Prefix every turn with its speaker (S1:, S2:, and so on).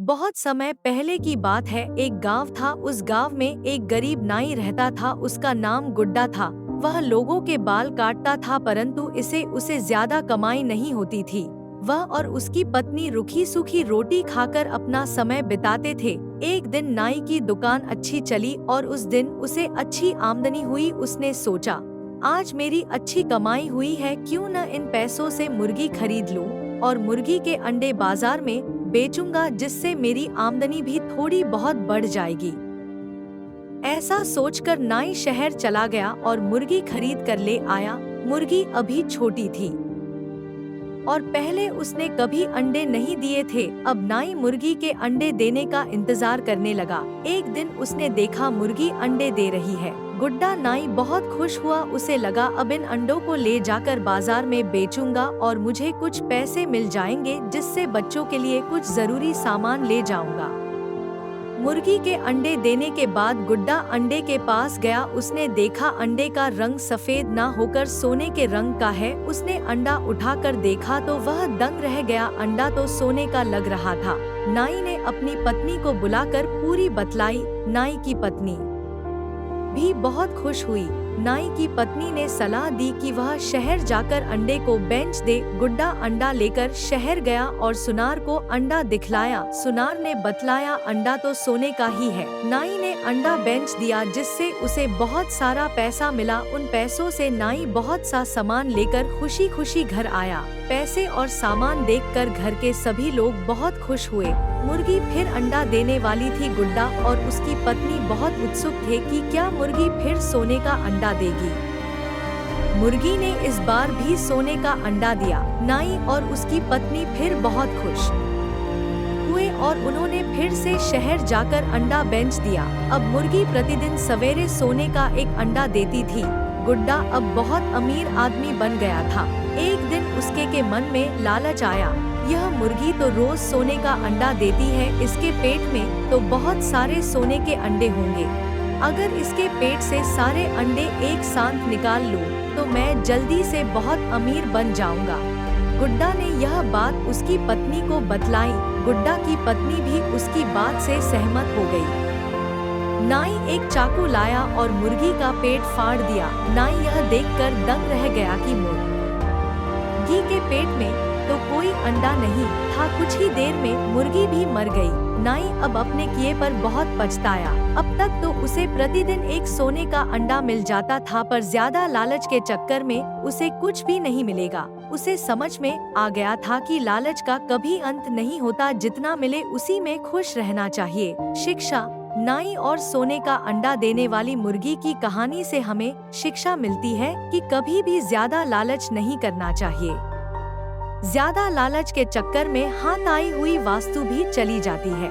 S1: बहुत समय पहले की बात है। एक गांव था। उस गांव में एक गरीब नाई रहता था। उसका नाम गुड्डा था। वह लोगों के बाल काटता था, परंतु इसे उसे ज्यादा कमाई नहीं होती थी। वह और उसकी पत्नी रूखी सूखी रोटी खाकर अपना समय बिताते थे। एक दिन नाई की दुकान अच्छी चली और उस दिन उसे अच्छी आमदनी हुई। उसने सोचा, आज मेरी अच्छी कमाई हुई है, क्यों न इन पैसों से मुर्गी खरीद लूं और मुर्गी के अंडे बाजार में बेचूंगा, जिससे मेरी आमदनी भी थोड़ी बहुत बढ़ जाएगी। ऐसा सोचकर नाई शहर चला गया और मुर्गी खरीद कर ले आया। मुर्गी अभी छोटी थी और पहले उसने कभी अंडे नहीं दिए थे। अब नाई मुर्गी के अंडे देने का इंतजार करने लगा। एक दिन उसने देखा मुर्गी अंडे दे रही है। गुड्डा नाई बहुत खुश हुआ। उसे लगा, अब इन अंडों को ले जाकर बाजार में बेचूंगा और मुझे कुछ पैसे मिल जाएंगे, जिससे बच्चों के लिए कुछ जरूरी सामान ले जाऊंगा। मुर्गी के अंडे देने के बाद गुड्डा अंडे के पास गया। उसने देखा अंडे का रंग सफेद ना होकर सोने के रंग का है। उसने अंडा उठाकर देखा तो वह दंग रह गया। अंडा तो सोने का लग रहा था। नाई ने अपनी पत्नी को बुलाकर पूरी बतलाई। नाई की पत्नी भी बहुत खुश हुई। नाई की पत्नी ने सलाह दी कि वह शहर जाकर अंडे को बेच दे। गुड्डा अंडा लेकर शहर गया और सुनार को अंडा दिखलाया। सुनार ने बतलाया, अंडा तो सोने का ही है। नाई ने अंडा बेच दिया, जिससे उसे बहुत सारा पैसा मिला। उन पैसों से नाई बहुत सा सामान लेकर खुशी खुशी घर आया। पैसे और सामान देखकर घर के सभी लोग बहुत खुश हुए। मुर्गी फिर अंडा देने वाली थी। गुड्डा और उसकी पत्नी बहुत उत्सुक थे कि क्या मुर्गी फिर सोने का अंडा देगी। मुर्गी ने इस बार भी सोने का अंडा दिया। नाई और उसकी पत्नी फिर बहुत खुश हुए और उन्होंने फिर से शहर जाकर अंडा बेच दिया। अब मुर्गी प्रतिदिन सवेरे सोने का एक अंडा देती थी। गुड्डा अब बहुत अमीर आदमी बन गया था। एक दिन उसके के मन में लालच आया, यह मुर्गी तो रोज सोने का अंडा देती है, इसके पेट में तो बहुत सारे सोने के अंडे होंगे। अगर इसके पेट से सारे अंडे एक साथ निकाल लूं, तो मैं जल्दी से बहुत अमीर बन जाऊंगा। गुड्डा ने यह बात उसकी पत्नी को बतलाई। गुड्डा की पत्नी भी उसकी बात से सहमत हो गई। नाई एक चाकू लाया और मुर्गी का पेट फाड़ दिया। नाई यह देखकर दंग रह गया कि मुर्गी के पेट में तो कोई अंडा नहीं था। कुछ ही देर में मुर्गी भी मर गई। नाई अब अपने किए पर बहुत पछताया। अब तक तो उसे प्रतिदिन एक सोने का अंडा मिल जाता था, पर ज्यादा लालच के चक्कर में उसे कुछ भी नहीं मिलेगा। उसे समझ में आ गया था कि लालच का कभी अंत नहीं होता, जितना मिले उसी में खुश रहना चाहिए। शिक्षा। नाई और सोने का अंडा देने वाली मुर्गी की कहानी से हमें शिक्षा मिलती है कि कभी भी ज्यादा लालच नहीं करना चाहिए। ज्यादा लालच के चक्कर में हाथ आई हुई वस्तु भी चली जाती है।